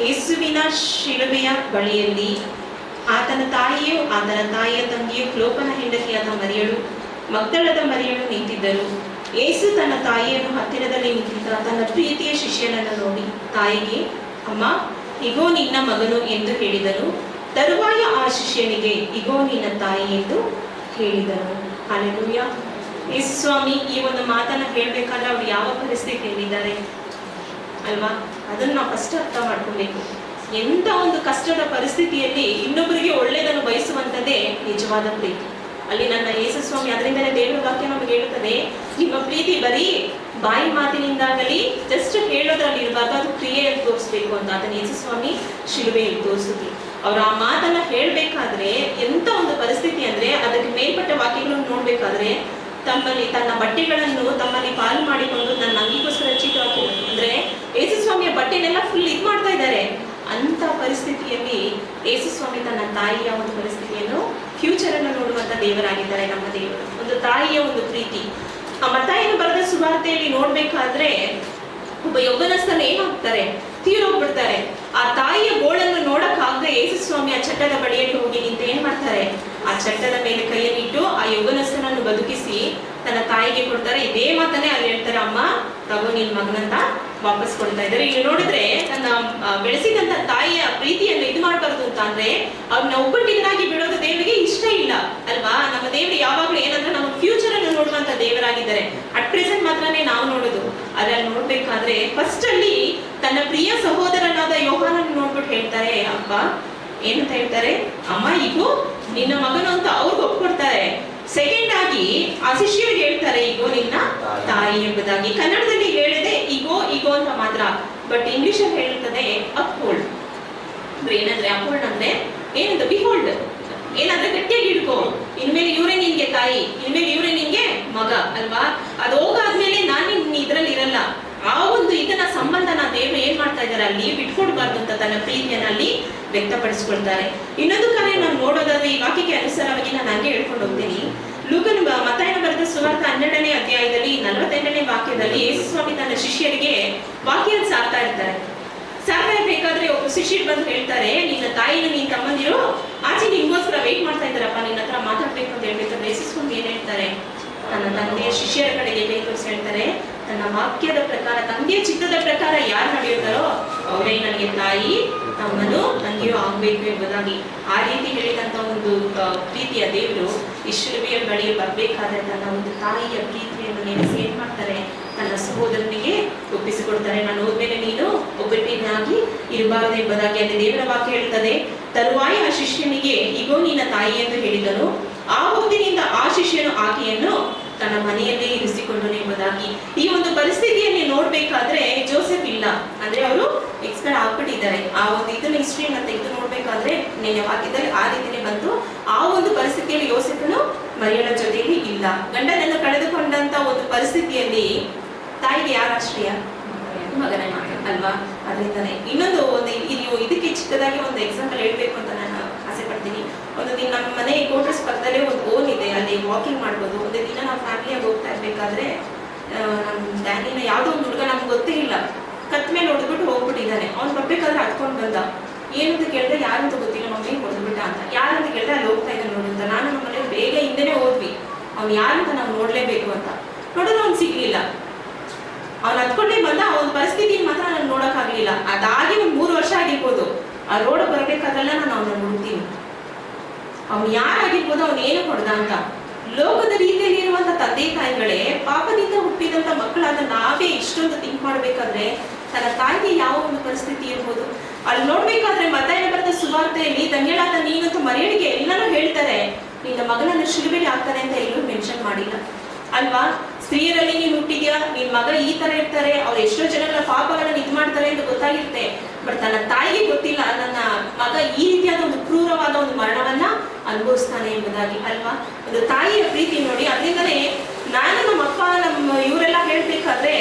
ಯೇಸುವಿನ ಶಿಲುಬೆಯ ಬಳಿಯಲ್ಲಿ ಆತನ ತಾಯಿಯು ಆತನ ತಾಯಿಯ ತಂಗಿಯು ಕ್ಲೋಪನ ಹೆಂಡತಿಯಾದ ಮರಿಯಳು ಮಗ್ದಲದ ಮರಿಯಳು ನಿಂತಿದ್ದರು. ಯೇಸು ತನ್ನ ತಾಯಿಯನ್ನು ಹತ್ತಿರದಲ್ಲಿ ನಿಂತಿದ್ದ ತನ್ನ ಪ್ರೀತಿಯ ಶಿಷ್ಯನನ್ನು ನೋಡಿ ತಾಯಿಗೆ, ಅಮ್ಮ, ಇಗೋ ನಿನ್ನ ಮಗನು ಎಂದು ಹೇಳಿದನು. ತರುವಾಯ ಆ ಶಿಷ್ಯನಿಗೆ, ಇಗೋ ನಿನ್ನ ತಾಯಿ ಎಂದು ಹೇಳಿದನು. ಹಲ್ಲೆಲೂಯಾ. ಯೇಸು ಸ್ವಾಮಿ ಈ ಒಂದು ಮಾತನ್ನ ಹೇಳ್ಬೇಕಾದ್ರೆ ಅವ್ರು ಯಾವ ಪರಿಸ್ಥಿತಿಯಲ್ಲಿದ್ದಾರೆ ಅಲ್ವಾ? ಅದನ್ನು ನಾವು ಫಸ್ಟ್ ಅರ್ಥ ಮಾಡ್ಕೊಬೇಕು. ಎಂಥ ಒಂದು ಕಷ್ಟದ ಪರಿಸ್ಥಿತಿಯಲ್ಲಿ ಇನ್ನೊಬ್ಬರಿಗೆ ಒಳ್ಳೆಯದನ್ನು ಬಯಸುವಂಥದ್ದೇ ನಿಜವಾದ ಪ್ರೀತಿ. ಅಲ್ಲಿ ನನ್ನ ಯೇಸು ಸ್ವಾಮಿ, ಅದರಿಂದಲೇ ದೇವರ ವಾಕ್ಯ ನಮಗೆ ಹೇಳುತ್ತದೆ, ನಿಮ್ಮ ಪ್ರೀತಿ ಬರೀ ಬಾಯಿ ಮಾತಿನಿಂದಾಗಲಿ ಜಸ್ಟ್ ಹೇಳೋದ್ರಲ್ಲಿ ಇರಬಾರ್ದು, ಅದು ಕ್ರಿಯೆಯಲ್ಲಿ ತೋರಿಸ್ಬೇಕು ಅಂತ ಅದನ್ನ ಯೇಸು ಸ್ವಾಮಿ ಶಿಲುಬೆಯಲ್ಲಿ ತೋರಿಸುತ್ತೆ. ಅವ್ರು ಆ ಮಾತನ್ನ ಹೇಳ್ಬೇಕಾದ್ರೆ ಎಂತ ಒಂದು ಪರಿಸ್ಥಿತಿ ಅಂದ್ರೆ, ಅದಕ್ಕೆ ಮೇಲ್ಪಟ್ಟ ವಾಕ್ಯಗಳನ್ನು ನೋಡ್ಬೇಕಾದ್ರೆ ತನ್ನ ಬಟ್ಟೆಗಳನ್ನು ತಮ್ಮಲ್ಲಿ ಪಾಲು ಮಾಡಿಕೊಂಡು ನನ್ನ ಅಂಗಿಗೋಸ್ಕರ ಚೀಟು ಹಾಕಿದ್ರು. ಅಂದ್ರೆ ಯೇಸು ಸ್ವಾಮಿಯ ಬಟ್ಟೆನೆಲ್ಲ ಫುಲ್ ಇದು ಮಾಡ್ತಾ ಇದ್ದಾರೆ. ಅಂತ ಪರಿಸ್ಥಿತಿಯಲ್ಲಿ ಯೇಸು ಸ್ವಾಮಿ ತನ್ನ ತಾಯಿಯ ಒಂದು ಪರಿಸ್ಥಿತಿಯನ್ನು, ಫ್ಯೂಚರ್ ಅನ್ನು ನೋಡುವಂತ ದೇವರಾಗಿದ್ದಾರೆ ನಮ್ಮ ದೇವರು. ಒಂದು ತಾಯಿಯ ಒಂದು ಪ್ರೀತಿ ಆ ಮತ್ತಾಯನು ಬರೆದ ಸುವಾರ್ತೆಯಲ್ಲಿ ನೋಡ್ಬೇಕಾದ್ರೆ ಒಬ್ಬ ಯೌವನಸ್ಥನ ಏನಾಗ್ತಾರೆ, ತೀರೋಗ್ಬಿಡ್ತಾರೆ. ಆ ತಾಯಿಯ ಗೋಳನ್ನು ನೋಡಕ್ಕಾಗದೆ ಯೇಸು ಸ್ವಾಮಿ ಆ ಚಟ್ಟದ ಬಳಿಯಲ್ಲಿ ಹೋಗಿ ನಿಂತು ಏನ್ ಮಾಡ್ತಾರೆ, ಆ ಚಟ್ಟದ ಮೇಲೆ ಕೈಯನ್ನಿಟ್ಟು ಆ ಯೌವನಸ್ಥನನ್ನು ಬದುಕಿಸಿ ತನ್ನ ತಾಯಿಗೆ ಕೊಡ್ತಾರೆ. ಇದೇ ಮಾತನ್ನೇ ಅಲ್ಲಿ ಹೇಳ್ತಾರೆ, ಅಮ್ಮ ತಗೋ ನಿನ್ ಮಗನಂತ ವಾಪಸ್ ಕೊಡ್ತಾ ಇದ್ದಾರೆ. ಇಲ್ಲಿ ನೋಡಿದ್ರೆ ತನ್ನ ಬೆಳೆಸಿದಂತ ತಾಯಿಯ ಪ್ರೀತಿಯನ್ನು ಇದು ಮಾಡಬಾರ್ದು ಅಂತ ಅಂದ್ರೆ ಅವ್ರನ್ನ ಒಬ್ಬಟ್ಟಿಗರಾಗಿ ಬಿಡೋದು ದೇವರಿಗೆ ಇಷ್ಟ ಇಲ್ಲ ಅಲ್ವಾ? ನಮ್ಮ ದೇವರು ಯಾವಾಗ್ಲೂ ಏನಂದ್ರೆ ನಮ್ಮ ಫ್ಯೂಚರ್ ಅನ್ನು ನೋಡುವಂತ ದೇವರಾಗಿದ್ದಾರೆ. ಅಟ್ ಪ್ರೆಸೆಂಟ್ ಮಾತ್ರನೇ ನಾವು ನೋಡೋದು. ಅದ್ರಲ್ಲಿ ನೋಡ್ಬೇಕಾದ್ರೆ ಫಸ್ಟ್ ಅಲ್ಲಿ ತನ್ನ ಪ್ರಿಯ ಸಹೋದರನಾದ ಯೋಹಾನನ್ನು ನೋಡ್ಬಿಟ್ಟು ಹೇಳ್ತಾರೆ, ಅಪ್ಪ ಏನಂತ ಹೇಳ್ತಾರೆ, ಅಮ್ಮ ಇಗೋ ನಿನ್ನ ಮಗನು ಅಂತ ಅವ್ರಿಗೆ ಒಪ್ಕೊಡ್ತಾರೆ. ಸೆಕೆಂಡ್ ಆಗಿ ಆ ಶಿಷ್ಯರಿಗೆ ಹೇಳ್ತಾರೆ, ಇಗೋ ನಿನ್ನ ತಾಯಿ ಎಂಬುದಾಗಿ. ಕನ್ನಡದಲ್ಲಿ ಹೇಳಿದೆ ಇಗೋ ಇಗೋ ಅಂತ ಮಾತ್ರ, ಬಟ್ ಇಂಗ್ಲಿಷ್ ಅಲ್ಲಿ ಹೇಳ್ತದೆ ಅಪ್ಹೋಲ್ಡ್. ಏನಂದ್ರೆ ಅಪ್ಹೋಲ್ಡ್ ಅಂದ್ರೆ ಏನಂತ, ಬಿಹೋಲ್ಡ್, ಏನಂದ್ರೆ ಗಟ್ಟಿಯಾಗಿ ಹಿಡ್ಕೋ, ಇನ್ಮೇಲೆ ಇವರೇ ನಿನ್ಗೆ ತಾಯಿ, ಇನ್ಮೇಲೆ ಇವರೇ ನಿನ್ಗೆ ಮಗ ಅಲ್ವಾ? ಅದು ಹೋಗಾದ್ಮೇಲೆ ನಾನು ಇದ್ರಲ್ಲಿ ಇರಲ್ಲ. ಆ ಒಂದು ಇದನ್ನ ಸಂಬಂಧನ ದೇವರು ಏನ್ ಮಾಡ್ತಾ ಇದ್ದಾರೆ, ಅಲ್ಲಿ ಬಿಟ್ಕೊಡ್ಬಾರ್ದು ಅಂತ ತನ್ನ ಪ್ರೀತಿಯನ್ನ ಅಲ್ಲಿ ವ್ಯಕ್ತಪಡಿಸ್ಕೊಳ್ತಾರೆ. ಇನ್ನೊಂದು ಕಡೆ ನಾವು ನೋಡೋದಾದ್ರೆ ಈ ವಾಕ್ಯಕ್ಕೆ ಅನುಸಾರವಾಗಿ ನಾನು ಹಂಗೆ ಹೇಳ್ಕೊಂಡು ಹೋಗ್ತೀನಿ. ಲೂಕನ ಮತ್ತಾಯನ ಬರೆದ ಸುವಾರ್ತೆ 12ನೇ ಅಧ್ಯಾಯದಲ್ಲಿ 48ನೇ ವಾಕ್ಯದಲ್ಲಿ ಯೇಸು ಸ್ವಾಮಿ ತನ್ನ ಶಿಷ್ಯರಿಗೆ ವಾಕ್ಯ ಸಾರ್ತಾ ಇರ್ತಾರೆ. ಸಾರ್ತಾ ಇರ್ಬೇಕಾದ್ರೆ ಒಬ್ಬ ಶಿಷ್ಯರು ಬಂದು ಹೇಳ್ತಾರೆ, ನಿನ್ನ ತಾಯಿನ ನೀನ್ ತಮ್ಮಂದಿರು ಆಚೆ ನಿನ್ಗೋಸ್ಕರ ವೇಟ್ ಮಾಡ್ತಾ ಇದ್ದಾರಪ್ಪ, ನಿನ್ನ ಹತ್ರ ಮಾತಾಡ್ಬೇಕು ಅಂತ ಹೇಳ್ಬೇಕಾದ್ರೆ ಯೇಸು ಸ್ವಾಮಿ ಏನ್ ಹೇಳ್ತಾರೆ, ತನ್ನ ತಂದೆಯ ಶಿಷ್ಯರ ಕಡೆಗೆ ಕೈ ತೋರಿಸಿ ಹೇಳ್ತಾರೆ, ತನ್ನ ವಾಕ್ಯದ ಪ್ರಕಾರ, ತಂದೆಯ ಚಿತ್ತದ ಪ್ರಕಾರ ಯಾರು ನಡೆಯುತ್ತಾರೋ ಅವರೇ ನನಗೆ ತಾಯಿ ತಮ್ಮನು ತಂಗಿಯೂ ಆಗ್ಬೇಕು ಎಂಬುದಾಗಿ. ಆ ರೀತಿ ಹೇಳಿದಂತ ಒಂದು ಪ್ರೀತಿಯ ದೇವರು ಈ ಶಿಲುಬೆಯ ಬಳಿ ಬರ್ಬೇಕಾದ್ರೆ ತನ್ನ ಒಂದು ತಾಯಿಯ ಪ್ರೀತಿಯನ್ನು ನೆನೆಸಿ ಏನ್ ಮಾಡ್ತಾರೆ, ತನ್ನ ಸಹೋದರನಿಗೆ ಒಪ್ಪಿಸಿಕೊಡ್ತಾರೆ. ನಾನು ಹೋದ್ಮೇಲೆ ನೀನು ಒಬ್ಬಟ್ಟಿನಾಗಿ ಇರಬಾರದು ಎಂಬುದಾಗಿ. ಅಲ್ಲಿ ದೇವರ ವಾಕ್ಯ ಹೇಳ್ತದೆ, ತರುವಾಯ ಆ ಶಿಷ್ಯನಿಗೆ ಇಗೋ ನಿನ್ನ ತಾಯಿ ಎಂದು ಹೇಳಿದನು. ಆ ಹೊತ್ತಿನಿಂದ ಆ ಶಿಷ್ಯನು ಆಕೆಯನ್ನು ತನ್ನ ಮನೆಯಲ್ಲೇ ಇರಿಸಿಕೊಂಡನು ಎಂಬುದಾಗಿ. ಈ ಒಂದು ಪರಿಸ್ಥಿತಿಯನ್ನು ನೋಡ್ಬೇಕಾದ್ರೆ ಜೋಸೆಫ್ ಇಲ್ಲ, ಅಂದ್ರೆ ಅವರು ಎಕ್ಸ್ಪೈರ್ ಆಗ್ಬಿಟ್ಟಿದ್ದಾರೆ. ಆ ಒಂದು ಇದನ್ನ ಹಿಸ್ಟ್ರಿಯನ್ನ ತೆಗೆದು ನೋಡ್ಬೇಕಾದ್ರೆ ನಿನ್ನೆ ವಾಕ್ಯದಲ್ಲಿ ಆ ರೀತಿನೇ ಬಂತು. ಆ ಒಂದು ಪರಿಸ್ಥಿತಿಯಲ್ಲಿ ಯೋಸೆಫನು ಮರಿಯಳ ಜೊತೆಯಲ್ಲಿ ಇಲ್ಲ. ಗಂಡನನ್ನು ಕಳೆದುಕೊಂಡಂತ ಒಂದು ಪರಿಸ್ಥಿತಿಯಲ್ಲಿ ತಾಯಿಗೆ ಯಾರ ಆಶ್ರಯ, ಮಗನೇ ಅಲ್ವಾ? ಅದರಿಂದಾನೆ ಇನ್ನೊಂದು ಒಂದು ಇದಕ್ಕೆ ಚಿಕ್ಕದಾಗಿ ಒಂದು ಎಕ್ಸಾಂಪಲ್ ಹೇಳ್ಬೇಕು ಅಂತ ನಾನು ಆಸೆ ಪಡ್ತೀನಿ. ಒಂದು ದಿನ ನಮ್ಮ ಮನೆ ಕೋಟ್ರಸ್ ಪಕ್ಕದಲ್ಲೇ ಒಂದು ಓನ್ ಇದೆ, ಅಲ್ಲಿ ವಾಕಿಂಗ್ ಮಾಡ್ಬೋದು. ಒಂದು ದಿನ ನಾವು ಫ್ಯಾಮಿಲಿಯಾಗಿ ಹೋಗ್ತಾ ಇರ್ಬೇಕಾದ್ರೆ ನಮ್ಮ ಡ್ಯಾನಿನ ಯಾವುದೋ ಒಂದು ಹುಡುಗ ನಮ್ಗೆ ಗೊತ್ತೇ ಇಲ್ಲ, ಕತ್ ಮೇಲೆ ಹೊಡೆದ್ಬಿಟ್ಟು ಹೋಗ್ಬಿಟ್ಟಿದ್ದಾನೆ. ಅವ್ನು ಬರ್ಬೇಕಾದ್ರೆ ಹತ್ಕೊಂಡು ಬಂದ. ಏನಂತ ಕೇಳಿದ್ರೆ ಯಾರಂತ ಗೊತ್ತಿಲ್ಲ, ಮಮ್ಮಿ ಹೊಡೆದ್ಬಿಟ್ಟ ಅಂತ. ಯಾರಂತ ಕೇಳಿದ್ರೆ ಅಲ್ಲಿ ಹೋಗ್ತಾ ಇದ್ದಾನೆ ನೋಡಿ ಅಂತ. ನಾನು ನಮ್ಮ ಮನೇಲಿ ಬೇಗ ಹಿಂದೆನೆ ಹೋದ್ವಿ, ಅವ್ನು ಯಾರಂತ ನಾವು ನೋಡ್ಲೇಬೇಕು ಅಂತ. ನೋಡಿದ್ರೆ ಅವ್ನು ಸಿಗ್ಲಿಲ್ಲ. ಅವ್ನು ಹತ್ಕೊಂಡೇ ಬಂದ. ಆ ಒಂದು ಪರಿಸ್ಥಿತಿ ಮಾತ್ರ ನಾನು ನೋಡೋಕ್ಕಾಗಲಿಲ್ಲ. ಅದಾಗಿ ಒಂದು 3 ವರ್ಷ ಆಗಿರ್ಬೋದು. ಆ ರೋಡ್ ಬರಬೇಕಾದ್ರೆಲ್ಲ ನಾನು ಅವನ್ನ ನೋಡ್ತೀನಿ, ಅವ್ನು ಯಾರಾಗಿರ್ಬೋದು, ಅವ್ನು ಏನು ಹೊಡೆದ ಅಂತ. ಲೋಕದ ರೀತಿಯಲ್ಲಿ ಇರುವಂತ ತಂದೆ ತಾಯಿಗಳೇ ಪಾಪದಿಂದ ಹುಟ್ಟಿದಂತ ಮಕ್ಕಳಾದ ನಾವೇ ಇಷ್ಟೊಂದು ಥಿಂಕ್ ಮಾಡ್ಬೇಕಾದ್ರೆ ತನ್ನ ತಾಯಿಗೆ ಯಾವ ಒಂದು ಪರಿಸ್ಥಿತಿ ಇರ್ಬೋದು. ಅಲ್ಲಿ ನೋಡ್ಬೇಕಾದ್ರೆ ಮತ್ತಾಯನ ಬರೆದ ಸುವಾರ್ತೆಯಲ್ಲಿ ಧನ್ಯಳಾದ ನೀನಂತೂ ಮರಿಯಳಿಗೆ ಎಲ್ಲರೂ ಹೇಳ್ತಾರೆ, ನಿನ್ನ ಮಗನನ್ನು ಶಿಲುಬೆಗೆ ಹಾಕ್ತಾರೆ ಅಂತ ಎಲ್ಲೂ ಮೆನ್ಷನ್ ಮಾಡಿಲ್ಲ ಅಲ್ವಾ? ಸ್ತ್ರೀಯರಲ್ಲಿ ನೀನು ಹುಟ್ಟಿದ್ಯಾ, ನಿನ್ ಮಗ ಈ ತರ ಇರ್ತಾರೆ, ಅವ್ರು ಎಷ್ಟೋ ಜನಗಳ ಪಾಪಗಳನ್ನ ಇದು ಮಾಡ್ತಾರೆ ಅಂತ ಗೊತ್ತಾಗಿರುತ್ತೆ. ಬಟ್ ತನ್ನ ತಾಯಿಗೆ ಗೊತ್ತಿಲ್ಲ, ನನ್ನ ಮಗ ಈ ರೀತಿಯಾದ ಒಂದು ಕ್ರೂರವಾದ ಒಂದು ಮರಣವನ್ನ ಅನುಭವಿಸ್ತಾನೆ ಎಂಬುದಾಗಿ ಅಲ್ವಾ? ಒಂದು ತಾಯಿಯ ಪ್ರೀತಿ ನೋಡಿ. ಅದರಿಂದಲೇ ನಾನು ನಮ್ಮ ಅಪ್ಪ ಇವರೆಲ್ಲ ಹೇಳ್ಬೇಕಾದ್ರೆ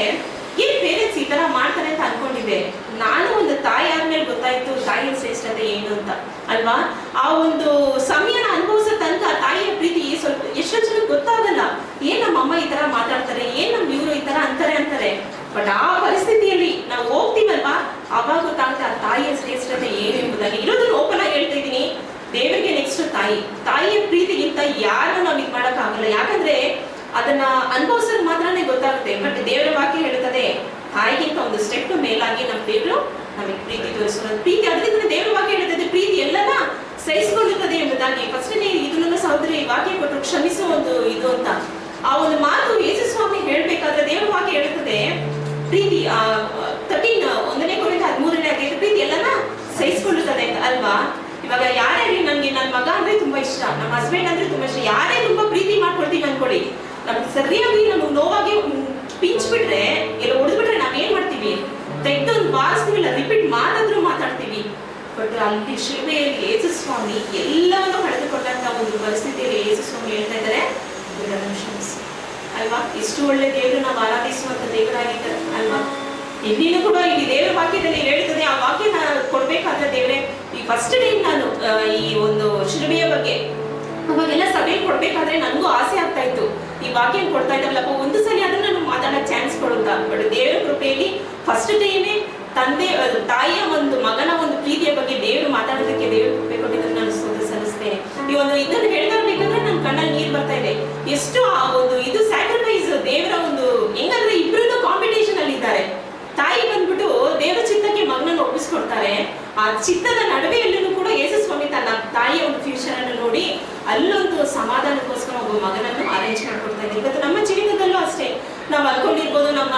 ಏನ್ ಪೇರೆಂಟ್ಸ್ ಈ ತರ ಮಾಡ್ತಾರೆ ಅಂತ ಅನ್ಕೊಂಡಿದ್ದೆ. ನಾನು ಒಂದು ತಾಯಿ ಆದ್ಮೇಲೆ ಗೊತ್ತಾಯ್ತು ತಾಯಿಯ ಶ್ರೇಷ್ಠತೆ ಏನು ಅಂತ ಅಲ್ವಾ? ಆ ಒಂದು ಸಮಯನ ಅನುಭವಿಸೋ ತನಕ ತಾಯಿಯ ಪ್ರೀತಿ ಸ್ವಲ್ಪ ಎಷ್ಟೋ ಜನಕ್ಕೆ ಗೊತ್ತಾಗಲ್ಲ. ಏನ್ ನಮ್ಮ ಅಮ್ಮ ಈ ತರ ಮಾತಾಡ್ತಾರೆ, ಏನ್ ನಮ್ ಇವ್ರು ಈ ತರ ಅಂತಾರೆ. ಬಟ್ ಆ ಪರಿಸ್ಥಿತಿಯಲ್ಲಿ ನಾವು ಹೋಗ್ತೀವಲ್ವಾ, ಅವಾಗ ಗೊತ್ತಾಗುತ್ತೆ ಆ ತಾಯಿಯ ಶ್ರೇಷ್ಠ ಪ್ರೀತಿಗಿಂತ ಯಾರನ್ನು ನಾವು ಇದು ಮಾಡಕ್ಕಾಗಲ್ಲ. ಯಾಕಂದ್ರೆ ಅದನ್ನ ಅನುಭವಿಸೋದು ಮಾತ್ರನೇ ಗೊತ್ತಾಗುತ್ತೆ. ಬಟ್ ದೇವರ ವಾಕ್ಯ ಹೇಳುತ್ತದೆ ತಾಯಿಗಿಂತ ಒಂದು ಸ್ಟೆಪ್ ಮೇಲಾಗಿ ನಮ್ಮ ದೇವರು ನಮಗೆ ಪ್ರೀತಿ ತೋರಿಸೋದು. ಪ್ರೀತಿ ಅದರಿಂದ ದೇವರ ವಾಕ್ಯ ಹೇಳುತ್ತದೆ ಪ್ರೀತಿ ಎಲ್ಲನ ಸಹಿಸಿಕೊಳ್ಳುತ್ತದೆ ಎಂಬುದಾಗಿ. ಫಸ್ಟ್ ಇದನ್ನ ಸಹೋದರಿ ವಾಕ್ಯ ಕೊಟ್ಟರು, ಕ್ಷಮಿಸುವ ಒಂದು ಇದು ಅಂತ. ಆ ಒಂದು ಮಾತು ಯೇಸು ಸ್ವಾಮಿ ಹೇಳ್ಬೇಕಾದ್ರೆ ದೇವರ ವಾಕ್ಯ ಹೇಳುತ್ತದೆ ಪ್ರೀತಿ 1 ಕೊರಿಂಥ 13 ಪ್ರೀತಿ ಎಲ್ಲನ ಸಹಿಸಿಕೊಳ್ಳುತ್ತದೆ ಅಂತ ಅಲ್ವಾ. ಇವಾಗ ಯಾರೇ ನನ್ಗೆ ನನ್ನ ಮಗ ಅಂದ್ರೆ ತುಂಬಾ ಇಷ್ಟ, ನಮ್ಮ ಹಸ್ಬೆಂಡ್ ಅಂದ್ರೆ ತುಂಬಾ ಇಷ್ಟ, ಯಾರೇ ತುಂಬಾ ಪ್ರೀತಿ ಮಾಡ್ಕೊಳ್ತೀವಿ ಅನ್ಕೊಳ್ಳಿ, ನಮ್ಗೆ ಸರಿಯಾಗಿ ನಮ್ಗೆ ನೋವಾಗಿ ಪಿಂಚ್ ಬಿಟ್ರೆ ಎಲ್ಲ ಹೊಡೆದ್ಬಿಟ್ರೆ ನಾವ್ ಏನ್ ಮಾಡ್ತೀವಿ, ತೆಗೆದು ಒಂದು ಬಾರಿಸ್ತೀವಿಲ್ಲ, ರಿಪೀಟ್ ಮಾತಾದ್ರೂ ಮಾತಾಡ್ತೀವಿ. ಬಟ್ ಅಲ್ಲಿ ಶಿಲುಬೆಯಲ್ಲಿ ಯೇಸು ಸ್ವಾಮಿ ಎಲ್ಲವನ್ನು ಕಳೆದುಕೊಂಡಂತ ಒಂದು ಪರಿಸ್ಥಿತಿಯಲ್ಲಿ ಯೇಸು ಸ್ವಾಮಿ ಹೇಳ್ತಾ ಇದ್ದಾರೆ ಕ್ಷಮಿಸಿ ಅಲ್ವಾ. ಇಷ್ಟು ಒಳ್ಳೆ ದೇವರು ನಾವು ಆರಾಧಿಸುವಂತ ದೇವರಾಗಿದ್ದಾರೆ ಅಲ್ವಾ. ಇಲ್ಲಿನೂ ಕೂಡ ಇಲ್ಲಿ ದೇವರ ವಾಕ್ಯದಲ್ಲಿ ಹೇಳ್ತದೆ, ಆ ವಾಕ್ಯನ ಕೊಡ್ಬೇಕಾದ್ರೆ ದೇವರೇ ಈ ಫಸ್ಟ್ ಟೈಮ್ ನಾನು ಈ ಒಂದು ಶಿಲುಬೆಯ ಬಗ್ಗೆ ಅವಾಗೆಲ್ಲ ಸಭೆ ಕೊಡ್ಬೇಕಾದ್ರೆ ನನಗೂ ಆಸೆ ಆಗ್ತಾ ಇತ್ತು, ಈ ವಾಕ್ಯ ಕೊಡ್ತಾ ಇದ್ದಾರಲ್ಲಪ್ಪ ಒಂದು ಸಲ ಅದನ್ನ ನಾನು ಮಾತಾಡೋಕೆ ಚಾನ್ಸ್ ಕೊಡುತ್ತಾ. ಬಟ್ ದೇವರ ಕೃಪೆಯಲ್ಲಿ ಫಸ್ಟ್ ಟೈಮೇ ತಾಯಿಯ ಒಂದು ಮಗನ ಒಂದು ಪ್ರೀತಿಯ ಬಗ್ಗೆ ದೇವರು ಮಾತಾಡೋದಕ್ಕೆ ದೇವರು ಕೃಪೆ ಕೊಟ್ಟಿದ್ದನ್ನು ನಾನು ಸಲ್ಲಿಸ್ತೇನೆ. ಈ ಒಂದು ಇದನ್ನು ಹೇಳ್ತಾ ಇರ್ಬೇಕಾದ್ರೆ ನನ್ನ ಕಣ್ಣಲ್ಲಿ ನೀರು ಬರ್ತಾ ಇದೆ. ಎಷ್ಟು ಆ ಒಂದು ಇದು ಸ್ಯಾಕ್ರಿಫೈಸ್ ದೇವರ ಒಂದು ಹೆಂಗಂದ್ರೆ ಇಬ್ರು ಕಾಂಪಿಟೇಷನ್ ಅಲ್ಲಿ ಇದ್ದಾರೆ. ತಾಯಿ ಬಂದ್ಬಿಟ್ಟು ದೇವರ ಚಿತ್ತಕ್ಕೆ ಮಗನನ್ನು ಒಪ್ಪಿಸ್ಕೊಡ್ತಾರೆ. ಆ ಚಿತ್ತದ ನಡುವೆಯಲ್ಲೂ ಕೂಡ ಯೇಸು ಸ್ವಾಮಿ ತನ್ನ ತಾಯಿಯ ಒಂದು ಫ್ಯೂಚರ್ ಅನ್ನು ನೋಡಿ ಅಲ್ಲೊಂದು ಸಮಾಧಾನಕ್ಕೋಸ್ಕರ ಒಬ್ಬ ಮಗನನ್ನು ಅರೇಂಜ್ ಮಾಡ್ಕೊಡ್ತಾ ಇದ್ದಾರೆ. ಇವತ್ತು ನಮ್ಮ ಜೀವನದಲ್ಲೂ ಅಷ್ಟೇ ನಾವು ಅನ್ಕೊಂಡಿರ್ಬೋದು ನಮ್ಮ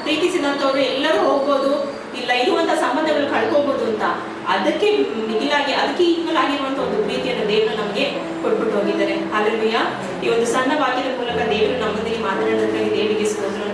ಪ್ರೀತಿಸಿದಂಥವ್ರು ಎಲ್ಲರೂ ಹೋಗ್ಬೋದು, ಇಲ್ಲ ಇರುವಂತ ಸಂಬಂಧಗಳು ಕಳ್ಕೋಬಹುದು ಅಂತ. ಅದಕ್ಕೆ ಮಿಗಿಲಾಗಿ ಅದಕ್ಕೆ ಈಕ್ವಲ್ ಆಗಿರುವಂತ ಒಂದು ಪ್ರೀತಿಯನ್ನು ದೇವರು ನಮಗೆ ಕೊಟ್ಬಿಟ್ಟು ಹೋಗಿದ್ದಾರೆ. ಹಾಲೆಲೂಯಾ. ಈ ಒಂದು ಸಣ್ಣ ವಾಕ್ಯದ ಮೂಲಕ ದೇವರು ನಮ್ಮೊಂದಿಗೆ ಮಾತನಾಡೋದಕ್ಕಾಗಿ ದೇವರಿಗೆ ಸ್ತೋತ್ರ.